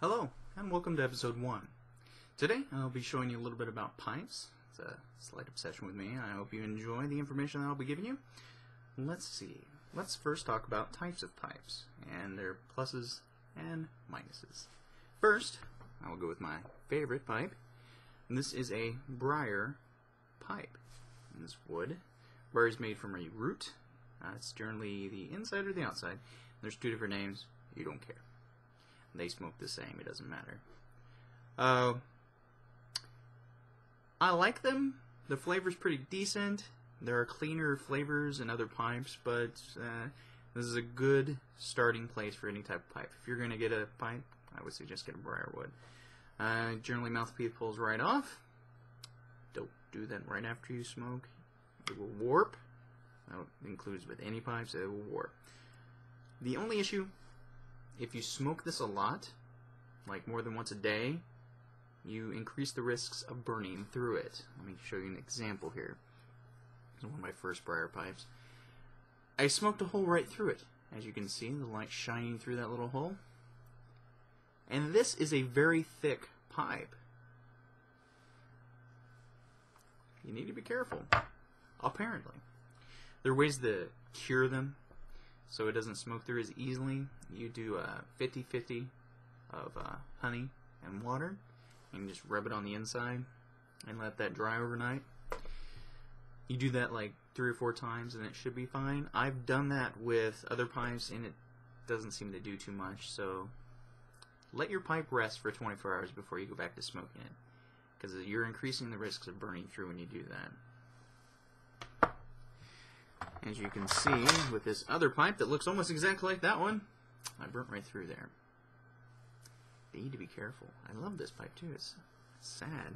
Hello, and welcome to episode 1. Today, I'll be showing you a little bit about pipes. It's a slight obsession with me. I hope you enjoy the information that I'll be giving you. Let's see. Let's first talk about types of pipes, and their pluses and minuses. First, I will go with my favorite pipe, and this is a briar pipe. And this wood. Briar is made from a root. It's generally the inside or the outside. There's two different names. You don't care. They smoke the same. It doesn't matter. I like them. The flavor's pretty decent. There are cleaner flavors in other pipes, but this is a good starting place for any type of pipe. If you're going to get a pipe, I would suggest get a briarwood. Generally, mouthpiece pulls right off. Don't do that right after you smoke. It will warp. That includes with any pipes. It will warp. The only issue, if you smoke this a lot, like more than once a day, you increase the risks of burning through it. Let me show you an example here. This is one of my first briar pipes. I smoked a hole right through it. As you can see, the light shining through that little hole. And this is a very thick pipe. You need to be careful. Apparently. There are ways to cure them so it doesn't smoke through as easily. You do 50-50 of honey and water, and just rub it on the inside and let that dry overnight. You do that like 3 or 4 times and it should be fine. I've done that with other pipes and it doesn't seem to do too much, so let your pipe rest for 24 hours before you go back to smoking it, because you're increasing the risks of burning through when you do that. As you can see with this other pipe that looks almost exactly like that one, I burnt right through there. You need to be careful. I love this pipe too. It's sad.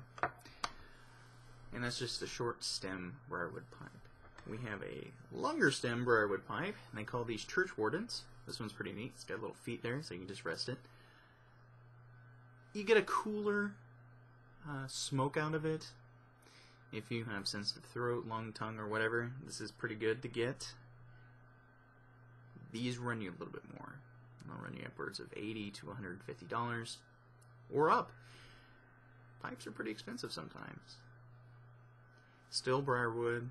And that's just a short stem briarwood pipe. We have a longer stem briarwood pipe, and they call these church wardens. This one's pretty neat. It's got little feet there, so you can just rest it. You get a cooler smoke out of it. If you have sensitive throat, long tongue, or whatever, this is pretty good to get. These run you a little bit more. They'll run you upwards of $80 to $150 or up. Pipes are pretty expensive sometimes. Still, briarwood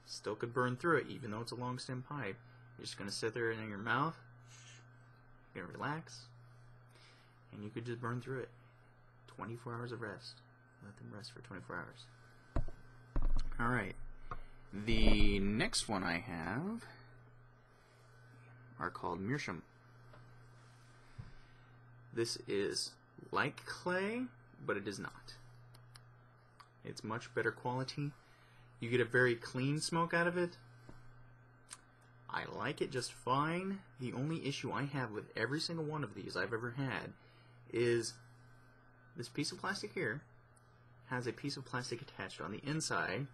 still could burn through it, even though it's a long stem pipe. You're just going to sit there in your mouth, you're going to relax, and you could just burn through it. 24 hours of rest. Let them rest for 24 hours. Alright, the next one I have are called meerschaum. This is like clay, but it is not. It's much better quality. You get a very clean smoke out of it. I like it just fine. The only issue I have with every single one of these I've ever had is this piece of plastic here has a piece of plastic attached on the inside,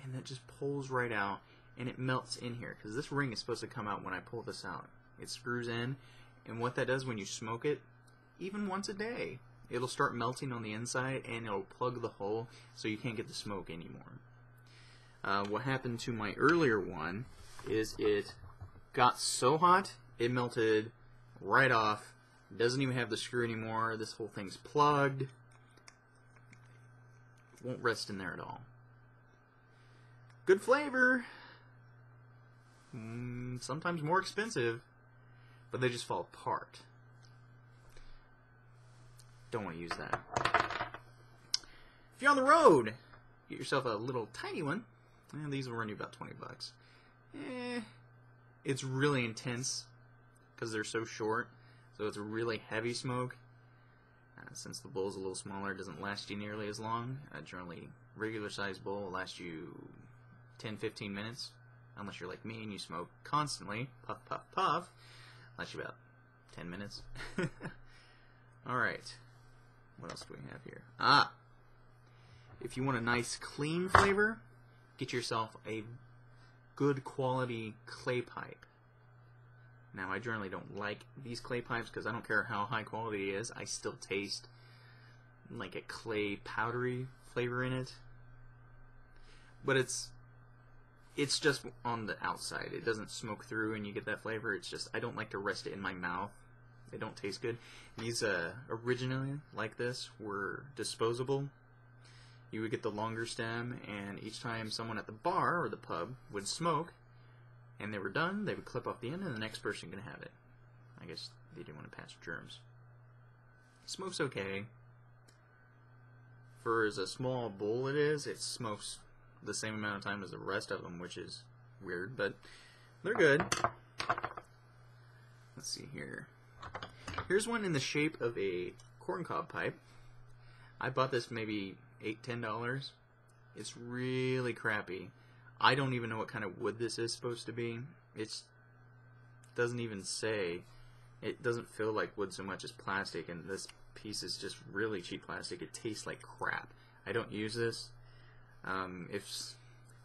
and that just pulls right out, and it melts in here, because this ring is supposed to come out when I pull this out. It screws in, and what that does when you smoke it, even once a day, it'll start melting on the inside, and it'll plug the hole, so you can't get the smoke anymore. What happened to my earlier one is it got so hot, it melted right off. It doesn't even have the screw anymore. This whole thing's plugged. It won't rest in there at all. Good flavor. Sometimes more expensive, but they just fall apart. Don't want to use that. If you're on the road, get yourself a little tiny one. And these will run you about 20 bucks. It's really intense because they're so short, so it's a really heavy smoke. Since the bowl is a little smaller, it doesn't last you nearly as long. Generally, regular size bowl will last you 10-15 minutes, unless you're like me and you smoke constantly. Puff, puff, puff. Lasts you about 10 minutes. Alright. What else do we have here? If you want a nice clean flavor, get yourself a good quality clay pipe. Now, I generally don't like these clay pipes because I don't care how high quality it is. I still taste like a clay powdery flavor in it. But it's just on the outside. It doesn't smoke through and you get that flavor. It's just, I don't like to rest it in my mouth. They don't taste good. These originally, like this, were disposable. You would get the longer stem, and each time someone at the bar or the pub would smoke, and they were done, they would clip off the end, and the next person could have it. I guess they didn't want to pass germs. Smoke's okay. For as a small bowl it smokes the same amount of time as the rest of them, which is weird, but they're good. Let's see here. Here's one in the shape of a corncob pipe. I bought this maybe $8–10. It's really crappy. I don't even know what kind of wood this is supposed to be. It doesn't even say. It doesn't feel like wood so much as plastic, and this piece is just really cheap plastic. It tastes like crap. I don't use this. If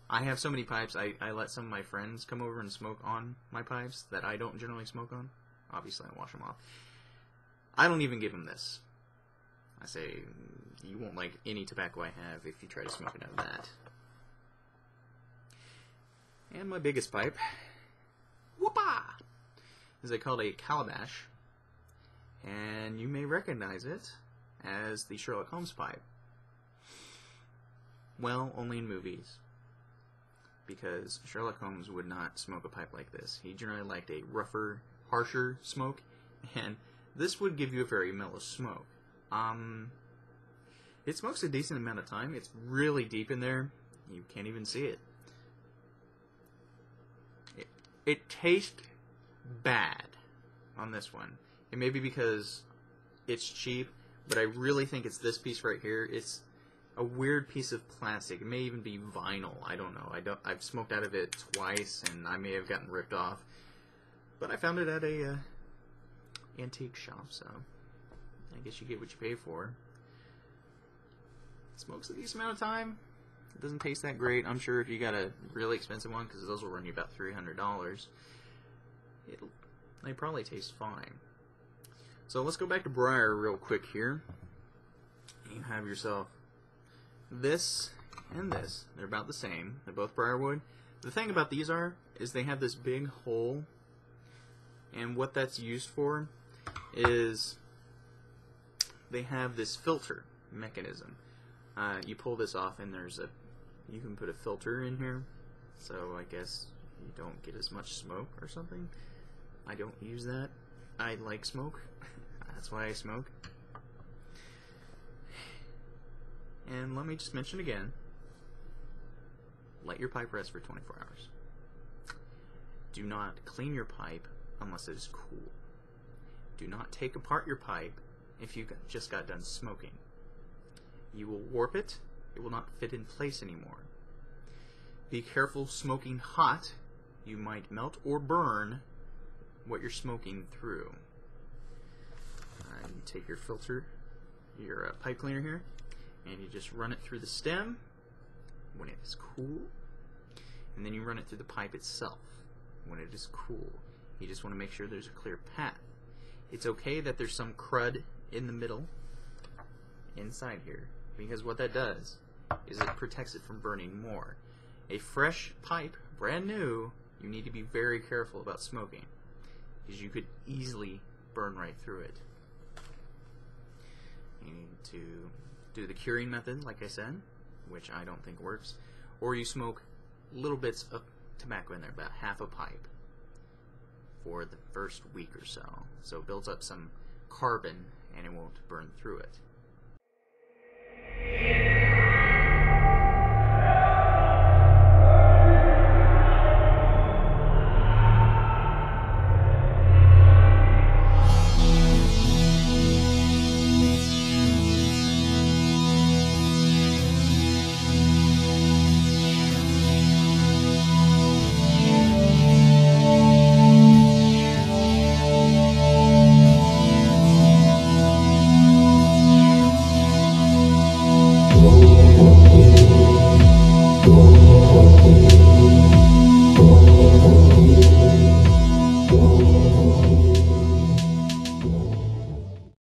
I have so many pipes, I let some of my friends come over and smoke on my pipes that I don't generally smoke on. Obviously, I wash them off. I don't even give them this. I say, you won't like any tobacco I have if you try to smoke it out of that. And my biggest pipe, whoopah, is called a calabash, and you may recognize it as the Sherlock Holmes pipe. Well, only in movies, because Sherlock Holmes would not smoke a pipe like this. He generally liked a rougher, harsher smoke, and this would give you a very mellow smoke. It smokes a decent amount of time. It's really deep in there. You can't even see it. It tastes bad on this one. It may be because it's cheap, but I really think it's this piece right here. It's a weird piece of plastic. It may even be vinyl. I don't know. I've smoked out of it twice, and I may have gotten ripped off. But I found it at a antique shop, so I guess you get what you pay for. It smokes a decent amount of time. It doesn't taste that great. I'm sure if you got a really expensive one, because those will run you about $300, they probably taste fine. So let's go back to Briar real quick here. You have yourself this and this. They're about the same. They're both briarwood. The thing about these is they have this big hole, and what that's used for is they have this filter mechanism. You pull this off, and you can put a filter in here, so I guess you don't get as much smoke or something. I don't use that. I like smoke. That's why I smoke. And let me just mention again, let your pipe rest for 24 hours. Do not clean your pipe unless it is cool. Do not take apart your pipe if you just got done smoking. You will warp it. It will not fit in place anymore. Be careful smoking hot. You might melt or burn what you're smoking through. You take your filter, your pipe cleaner here, and you just run it through the stem when it is cool, and then you run it through the pipe itself when it is cool. You just want to make sure there's a clear path. It's okay that there's some crud in the middle inside here, because what that does is it protects it from burning more. A fresh pipe, brand new, you need to be very careful about smoking, because you could easily burn right through it. You need to do the curing method, like I said, which I don't think works, or you smoke little bits of tobacco in there, about half a pipe, for the first week or so. So it builds up some carbon, and it won't burn through it.